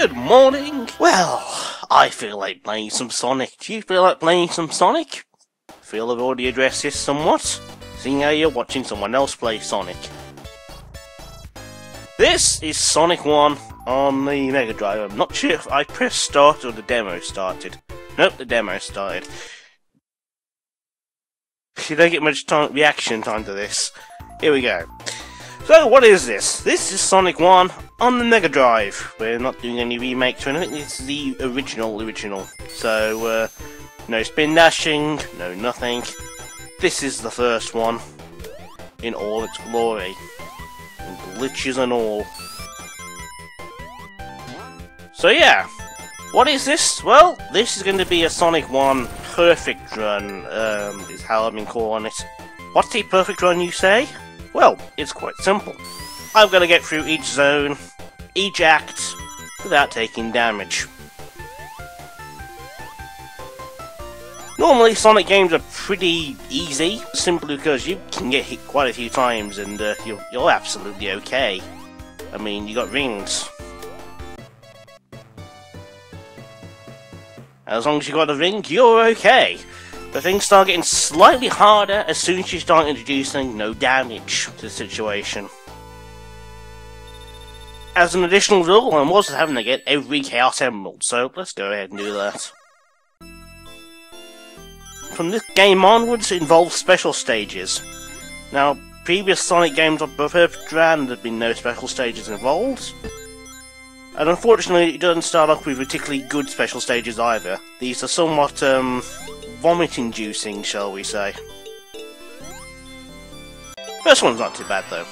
Good morning! Well, I feel like playing some Sonic. Do you feel like playing some Sonic? I feel I've already addressed this somewhat, seeing how you're watching someone else play Sonic. This is Sonic 1 on the Megadrive. I'm not sure if I pressed start or the demo started. Nope, the demo started. You don't get much reaction time to this. Here we go. So, what is this? This is Sonic 1 on the Megadrive. We're not doing any remakes or anything, it's the original. So, no spin dashing, no nothing. This is the first one, in all its glory. And glitches and all. So yeah, what is this? Well, this is going to be a Sonic 1 perfect run, is how I've been calling it. What's a perfect run, you say? Well, it's quite simple. I've got to get through each zone, each act, without taking damage. Normally, Sonic games are pretty easy, simply because you can get hit quite a few times and you're absolutely okay. I mean, you got rings. As long as you got a ring, you're okay. But things start getting slightly harder as soon as you start introducing no damage to the situation. As an additional rule, I'm also having to get every Chaos Emerald, so let's go ahead and do that. From this game onwards, it involves special stages. Now, previous Sonic games on the Perfect Run, there have been no special stages involved. And unfortunately, it doesn't start off with particularly good special stages either. These are somewhat, vomit-inducing, shall we say. First one's not too bad, though.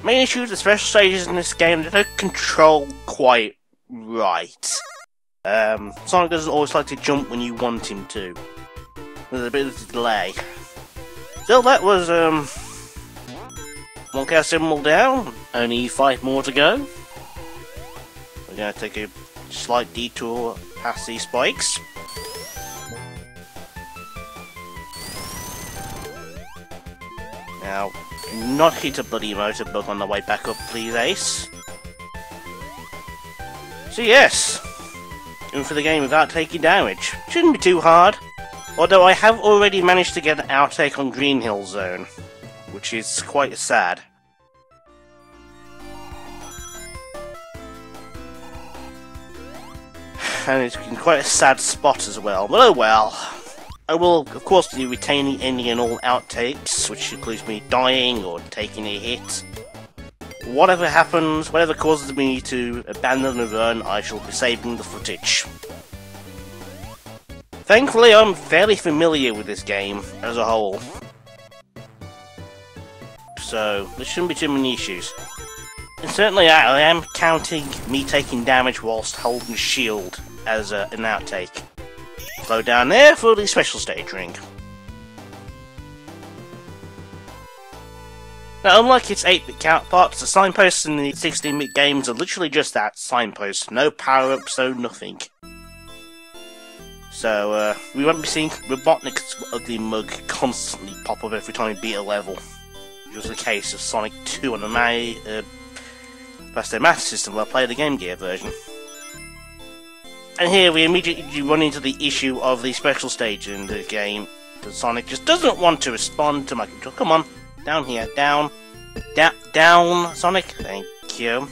Main issue with the special stages in this game, they don't control quite right. Sonic doesn't always like to jump when you want him to. There's a bit of a delay. Still, that was, one Chaos Emerald down, only 5 more to go. We're going to take a slight detour past these spikes. Now, do not hit a bloody motorbug on the way back up, please, Ace. So yes, going for the game without taking damage. Shouldn't be too hard, although I have already managed to get an outtake on Green Hill Zone, which is quite sad. And it's been quite a sad spot as well, but oh well. I will, of course, be retaining any and all outtakes, which includes me dying or taking a hit. Whatever happens, whatever causes me to abandon the run, I shall be saving the footage. Thankfully, I'm fairly familiar with this game as a whole, so there shouldn't be too many issues. And certainly I am counting me taking damage whilst holding shield as an outtake. Slow down there for the special stage ring. Now, unlike its 8-bit counterparts, the signposts in the 16-bit games are literally just that, signposts. No power-ups, no nothing. So, we won't be seeing Robotnik's ugly mug constantly pop up every time we beat a level. Which was the case of Sonic 2 on the Master System where I played the Game Gear version. And here we immediately run into the issue of the special stage in the game. Because Sonic just doesn't want to respond to my control. Come on, down here, down, down, Sonic, thank you.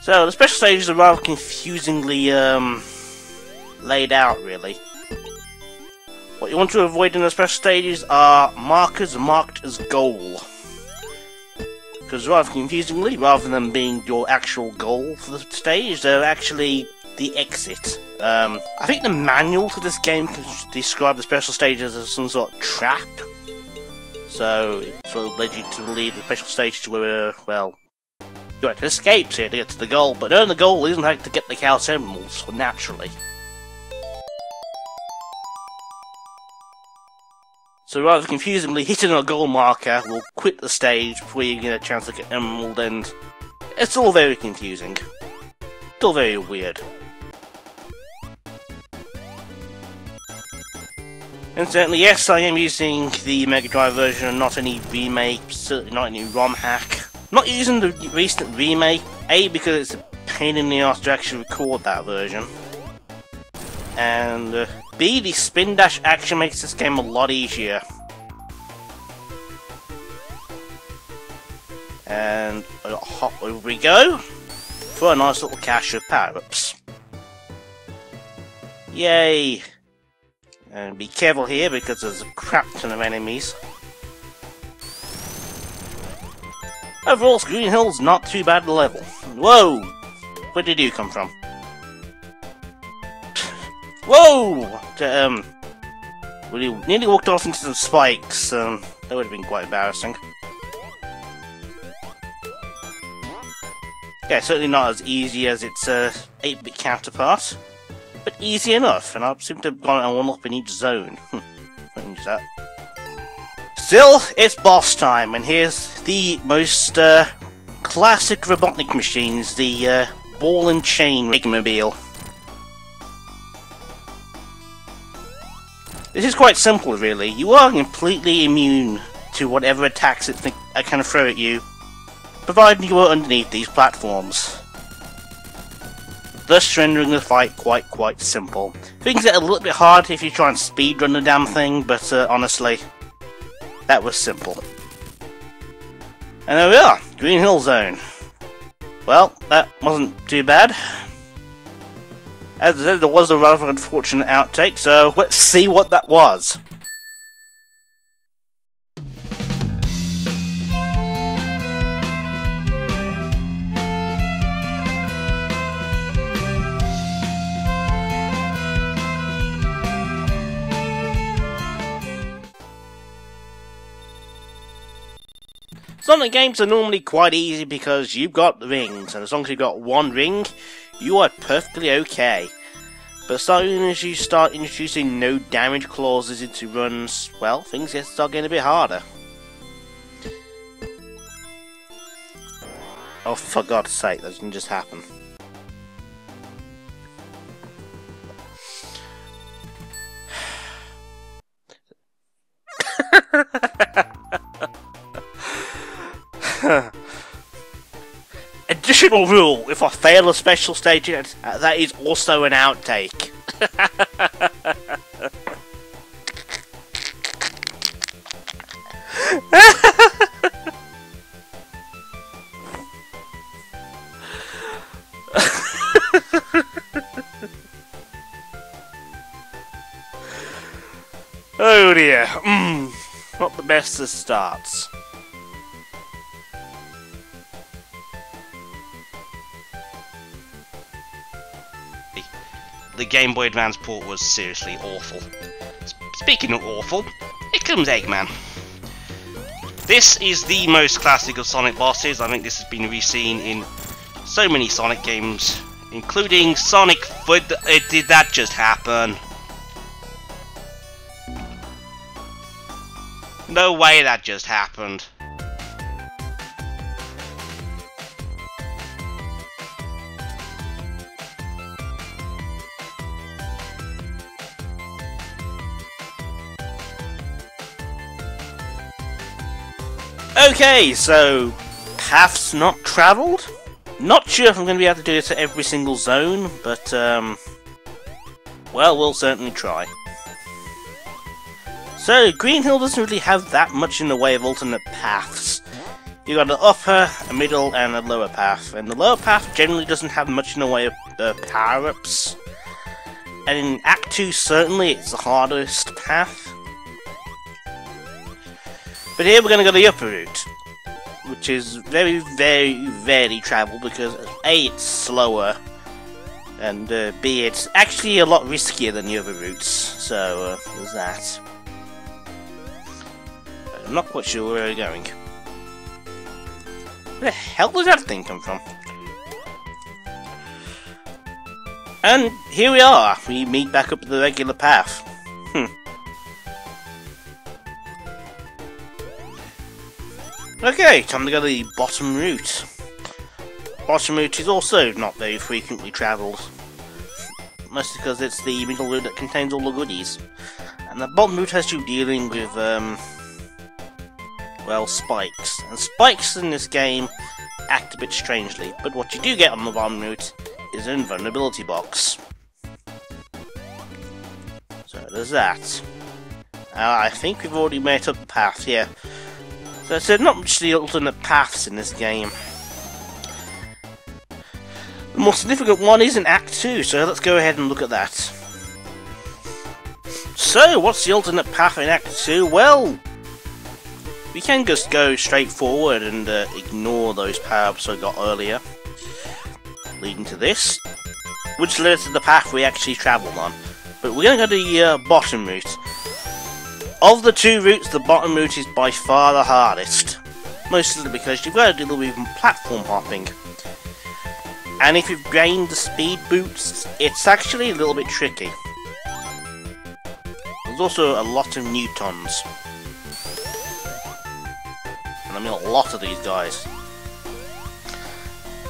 So, the special stages are rather confusingly, laid out, really. What you want to avoid in the special stages are markers marked as goal. Because rather confusingly, rather than being your actual goal for the stage, they're actually the exit. I think the manual for this game can describe the special stages as some sort of trap. So, it sort of led you to lead the special stage to where, well, you have to escape here to get to the goal, but no, the goal isn't like to get the Chaos Emeralds, naturally. So rather confusingly, hitting a goal marker will quit the stage before you get a chance to get Emerald, and it's all very confusing. Still very weird. And certainly, yes, I am using the Megadrive version and not any remake, certainly not any ROM hack. I'm not using the recent remake, A, because it's a pain in the ass to actually record that version, and B, the spin dash action makes this game a lot easier. And hop over we go for a nice little cache of power-ups. Yay! And be careful here because there's a crap ton of enemies. Overall, Green Hill's not too bad a level. Whoa! Where did you come from? Whoa! Well, you nearly walked off into some spikes. That would have been quite embarrassing. Yeah, certainly not as easy as its 8-bit counterpart, but easy enough, and I seem to have gone one up in each zone. Won't use that. Still, it's boss time, and here's the most classic Robotnik machines, the ball and chain rigmobile. This is quite simple, really. You are completely immune to whatever attacks it can throw at you, provided you are underneath these platforms, thus rendering the fight quite simple. Things get a little bit hard if you try and speedrun the damn thing, but honestly, that was simple. And there we are, Green Hill Zone. Well, that wasn't too bad. As I said, there was a rather unfortunate outtake, so let's see what that was. Sonic games are normally quite easy because you've got rings, and as long as you've got one ring, you are perfectly okay. But as soon as you start introducing no damage clauses into runs, well, things start getting a bit harder. Oh, for God's sake, that didn't just happen. Additional rule, if I fail a special stage, that is also an outtake. Oh dear, not the best of starts. The Game Boy Advance port was seriously awful. Speaking of awful, here comes Eggman. This is the most classic of Sonic bosses. I think this has been re-seen in so many Sonic games, including Sonic Foot. Did that just happen? No way that just happened. Okay, so paths not travelled. Not sure if I'm going to be able to do this at every single zone, but well, we'll certainly try. So Green Hill doesn't really have that much in the way of alternate paths. You've got an upper, a middle, and a lower path, and the lower path generally doesn't have much in the way of power-ups. And in Act 2, certainly it's the hardest path. But here we're going to go the upper route, which is very rarely travelled because A, it's slower, and B, it's actually a lot riskier than the other routes, so there's that. But I'm not quite sure where we're going. Where the hell does that thing come from? And here we are, we meet back up the regular path. Okay, time to go to the bottom route. Bottom route is also not very frequently travelled. Mostly because it's the middle route that contains all the goodies. And the bottom route has you dealing with, well, spikes. And spikes in this game act a bit strangely, but what you do get on the bottom route is an invulnerability box. So there's that. I think we've already made up the path, yeah. So there's not much the alternate paths in this game. The most significant one is in Act 2, so let's go ahead and look at that. So, what's the alternate path in Act 2? Well, we can just go straight forward and ignore those power-ups I got earlier, leading to this, which led to the path we actually travelled on. But we're going to go to the bottom route. Of the two routes, the bottom route is by far the hardest. Mostly because you've got to deal with platform hopping. And if you've gained the speed boosts, it's actually a little bit tricky. There's also a lot of newtons. And I mean a lot of these guys.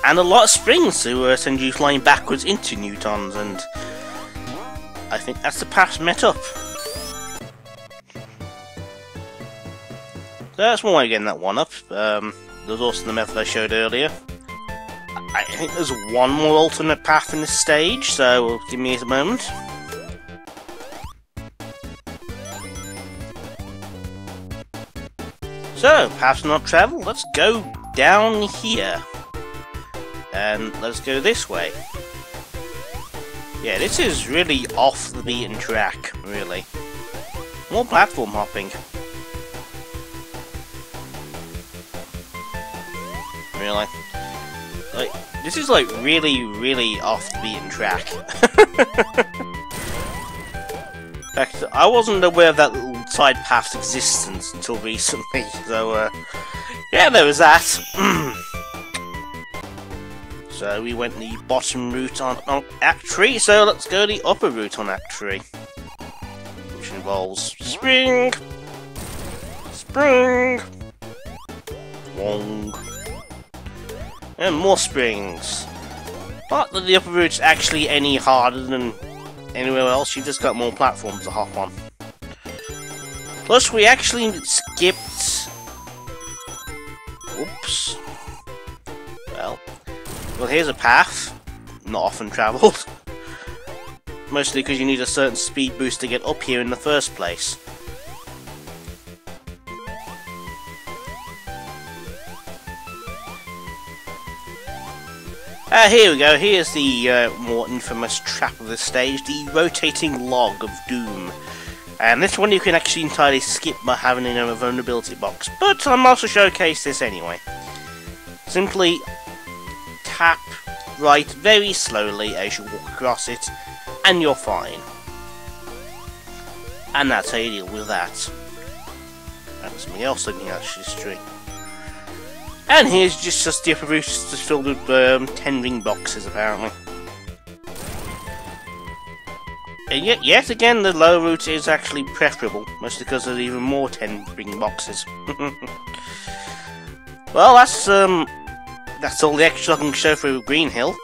And a lot of springs to send you flying backwards into newtons, and I think that's the path met up. So that's one way of getting that one up. There's also the method I showed earlier. I think there's one more alternate path in this stage, so give me a moment. So, paths not travelled, let's go down here. And let's go this way. Yeah, this is really off the beaten track, really. More platform hopping. Really. Like, this is like really off the beaten track. In fact, I wasn't aware of that little side path's existence until recently, so yeah, there was that. So we went the bottom route on Act 3, so let's go the upper route on Act 3. Which involves spring, wong, and more springs. Not that the upper route's actually any harder than anywhere else, you've just got more platforms to hop on. Plus we actually skipped... Oops. Well, here's a path, not often travelled. Mostly because you need a certain speed boost to get up here in the first place. Here we go, here's the more infamous trap of the stage, the rotating log of doom. And this one you can actually entirely skip by having a vulnerability box, but I'll also showcase this anyway. Simply tap right very slowly as you walk across it, and you're fine. And that's how you deal with that. And something else in the history. And here's just the upper route just filled with 10 ring boxes apparently. And yet again the lower route is actually preferable, mostly because there's even more 10 ring boxes. Well, that's all the extra I can show for Green Hill.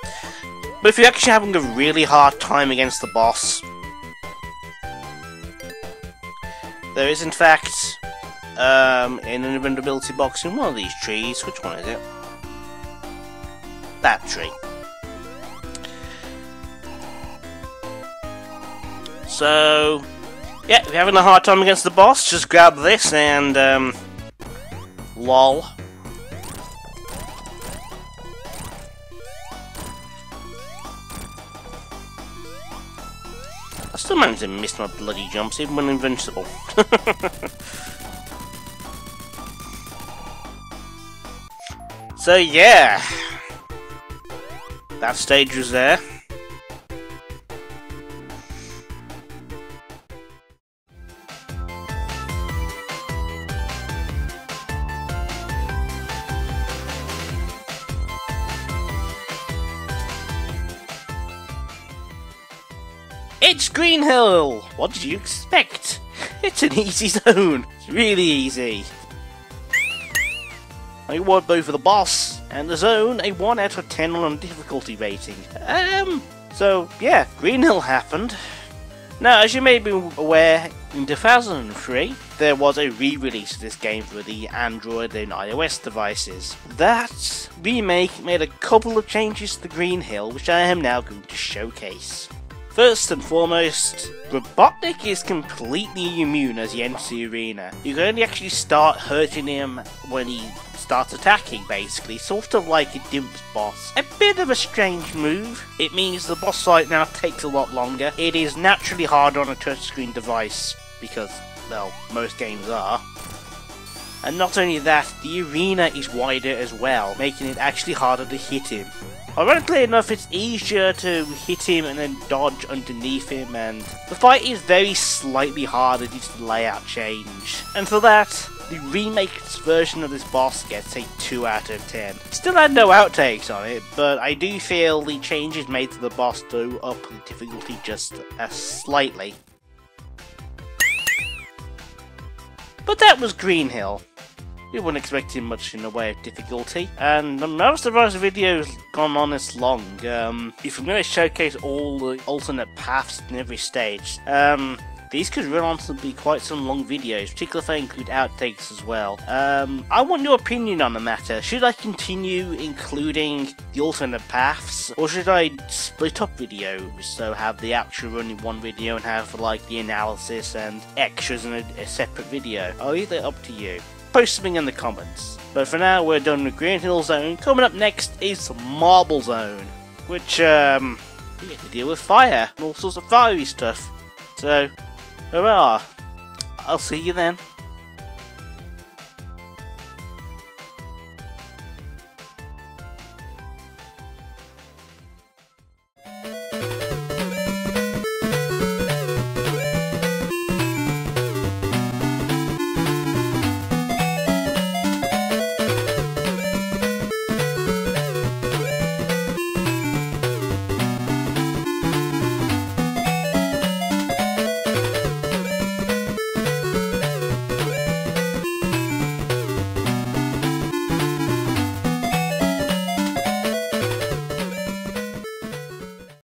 But if you're actually having a really hard time against the boss, there is in fact an invulnerability box in one of these trees. Which one is it? That tree. So, yeah, if you're having a hard time against the boss, just grab this and, lol. I still managed to miss my bloody jumps, even when invincible. So yeah, that stage was there. It's Green Hill! What did you expect? It's an easy zone. It's really easy. I award both for the boss and the zone a 1 out of 10 on difficulty rating. So yeah, Green Hill happened. Now, as you may be aware, In 2003, there was a re-release of this game for the Android and iOS devices. That remake made a couple of changes to Green Hill, which I am now going to showcase. First and foremost, Robotnik is completely immune as he enters the arena. You can only actually start hurting him when he starts attacking, basically, sort of like a Dimps boss. A bit of a strange move. It means the boss fight now takes a lot longer. It is naturally harder on a touchscreen device, because, well, most games are. And not only that, the arena is wider as well, making it actually harder to hit him. Ironically enough, it's easier to hit him and then dodge underneath him, and the fight is very slightly harder due to the layout change. And for that, the remake's version of this boss gets a 2 out of 10. Still had no outtakes on it, but I do feel the changes made to the boss do up the difficulty just slightly. But that was Green Hill. We weren't expecting much in the way of difficulty, and most of our videos gone on this long. If I'm going to showcase all the alternate paths in every stage, these could run on to be quite some long videos, particularly if I include outtakes as well. I want your opinion on the matter. Should I continue including the alternate paths, or should I split up videos, so have the actual run in one video and have like the analysis and extras in a separate video? I'll leave that up to you. Post something in the comments. But for now, we're done with Green Hill Zone. Coming up next is Marble Zone, which we get to deal with fire and all sorts of fiery stuff. So, hurrah! I'll see you then.